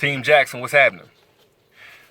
Team Jackson, what's happening?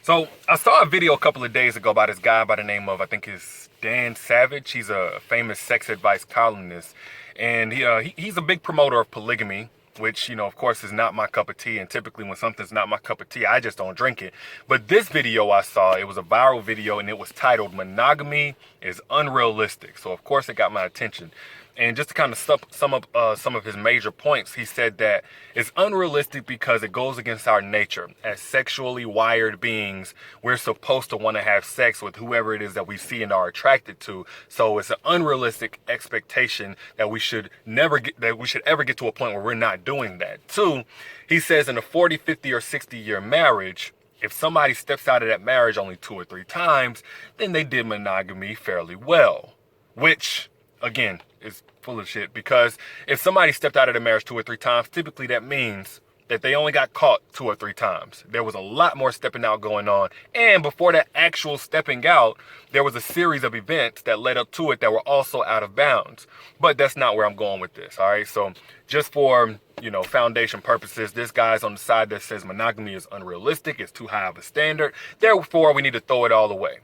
So I saw a video a couple of days ago by this guy by the name of, I think it's Dan Savage. He's a famous sex advice columnist, and he's a big promoter of polygamy, which, of course is not my cup of tea. And typically when something's not my cup of tea, I just don't drink it. But this video I saw, it was a viral video, and it was titled "Monogamy is Unrealistic." So of course it got my attention. And just to kind of sum up some of his major points, he said that it's unrealistic because it goes against our nature. As sexually wired beings, we're supposed to want to have sex with whoever it is that we see and are attracted to. So it's an unrealistic expectation that we should ever get to a point where we're not doing that. Two, he says in a 40, 50, or 60-year marriage, if somebody steps out of that marriage only 2 or 3 times, then they did monogamy fairly well, which, again, is full of shit, because if somebody stepped out of the marriage 2 or 3 times, typically that means that they only got caught 2 or 3 times. There was a lot more stepping out going on. And before that actual stepping out, there was a series of events that led up to it that were also out of bounds. But that's not where I'm going with this, all right? So just for, foundation purposes, this guy's on the side that says monogamy is unrealistic, it's too high of a standard, therefore we need to throw it all away.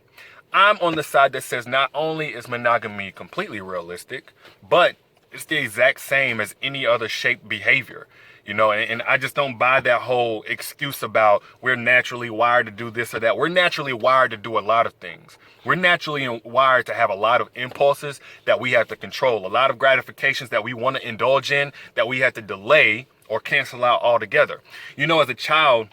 I'm on the side that says not only is monogamy completely realistic, but it's the exact same as any other shaped behavior, and I just don't buy that whole excuse about we're naturally wired to do this or that. We're naturally wired to do a lot of things. We're naturally wired to have a lot of impulses that we have to control, a lot of gratifications that we want to indulge in that we have to delay or cancel out altogether. As a child,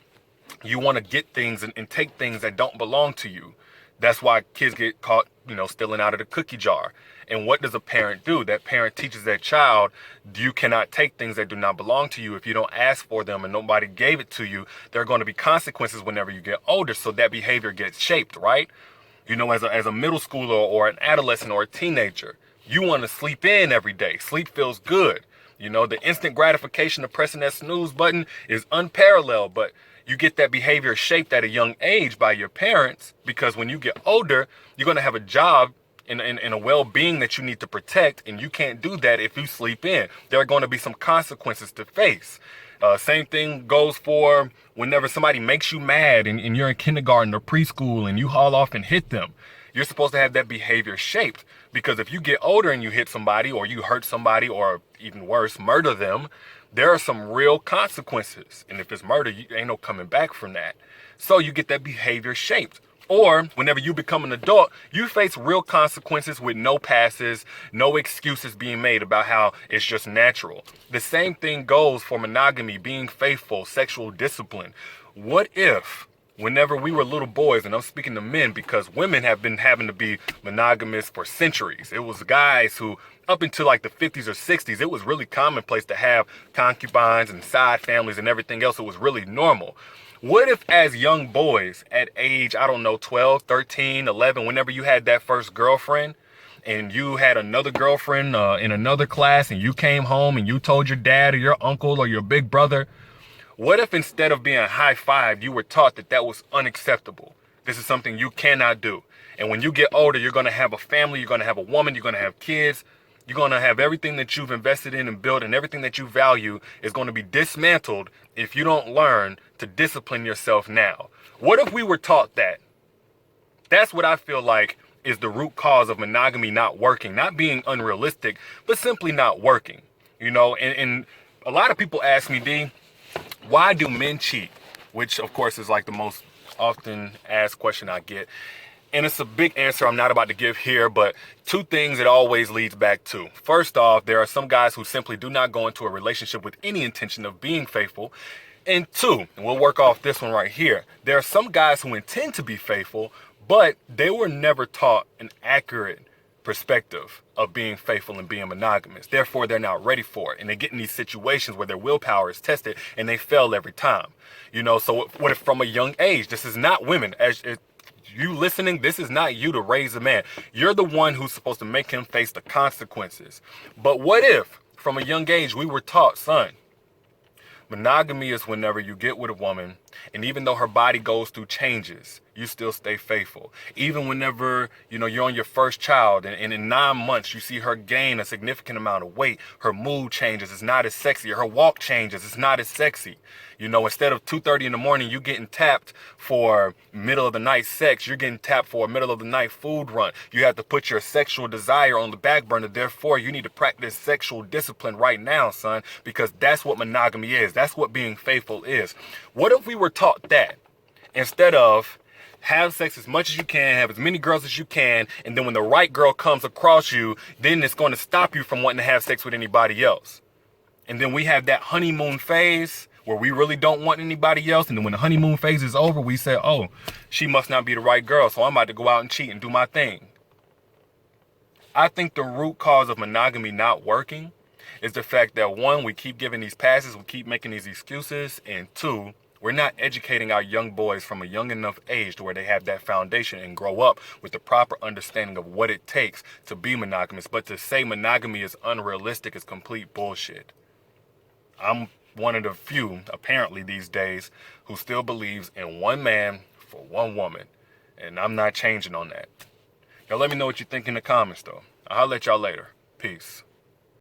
you want to get things and take things that don't belong to you. That's why kids get caught, stealing out of the cookie jar. And what does a parent do? That parent teaches their child, you cannot take things that do not belong to you. If you don't ask for them and nobody gave it to you, there are going to be consequences whenever you get older. So that behavior gets shaped, right? As a middle schooler or an adolescent or a teenager, you want to sleep in every day. Sleep feels good. The instant gratification of pressing that snooze button is unparalleled, but you get that behavior shaped at a young age by your parents, because when you get older, you're going to have a job in a well-being that you need to protect, and you can't do that if you sleep in. There are going to be some consequences to face. Same thing goes for whenever somebody makes you mad and you're in kindergarten or preschool and you haul off and hit them. You're supposed to have that behavior shaped, because if you get older and you hit somebody or you hurt somebody or even worse, murder them, there are some real consequences. And if it's murder, you ain't no coming back from that. So you get that behavior shaped. Or whenever you become an adult, you face real consequences with no passes, no excuses being made about how it's just natural. The same thing goes for monogamy, being faithful, sexual discipline. What if, whenever we were little boys, and I'm speaking to men because women have been having to be monogamous for centuries. It was guys who, up until like the 50s or 60s, it was really commonplace to have concubines and side families and everything else. It was really normal. What if as young boys at age, 12, 13, 11, whenever you had that first girlfriend and you had another girlfriend in another class, and you came home and you told your dad or your uncle or your big brother, what if instead of being high-fived, you were taught that that was unacceptable? This is something you cannot do. And when you get older, you're going to have a family, you're going to have a woman, you're going to have kids. You're going to have everything that you've invested in and built, and everything that you value is going to be dismantled if you don't learn to discipline yourself now. What if we were taught that? That's what I feel like is the root cause of monogamy not working, not being unrealistic, but simply not working. And a lot of people ask me, D, why do men cheat? Which, of course, is like the most often asked question I get. And it's a big answer I'm not about to give here, but 2 things it always leads back to. First off, there are some guys who simply do not go into a relationship with any intention of being faithful. And 2, and we'll work off this one right here, there are some guys who intend to be faithful, but they were never taught an accurate perspective of being faithful and being monogamous. Therefore, they're not ready for it. And they get in these situations where their willpower is tested and they fail every time. So what if from a young age, this is not women, you listening, this is not you to raise a man. You're the one who's supposed to make him face the consequences. But what if from a young age we were taught, son, Monogamy is whenever you get with a woman, and even though her body goes through changes, you still stay faithful. Even whenever, you're on your first child, and in 9 months, you see her gain a significant amount of weight, her mood changes, it's not as sexy, her walk changes, it's not as sexy. Instead of 2:30 in the morning, you getting tapped for middle of the night sex, you're getting tapped for a middle of the night food run. You have to put your sexual desire on the back burner. Therefore, you need to practice sexual discipline right now, son, because that's what monogamy is. That's what being faithful is. What if we were taught that instead of have sex as much as you can, have as many girls as you can, and then when the right girl comes across you, then it's going to stop you from wanting to have sex with anybody else. And then we have that honeymoon phase where we really don't want anybody else. And then when the honeymoon phase is over, we say, oh, she must not be the right girl, so I'm about to go out and cheat and do my thing. I think the root cause of monogamy not working is the fact that, one, we keep giving these passes, we keep making these excuses, and two, we're not educating our young boys from a young enough age to where they have that foundation and grow up with the proper understanding of what it takes to be monogamous. But to say monogamy is unrealistic is complete bullshit. I'm one of the few, apparently these days, who still believes in one man for one woman. And I'm not changing on that. Y'all let me know what you think in the comments, though. I'll holler at y'all later. Peace.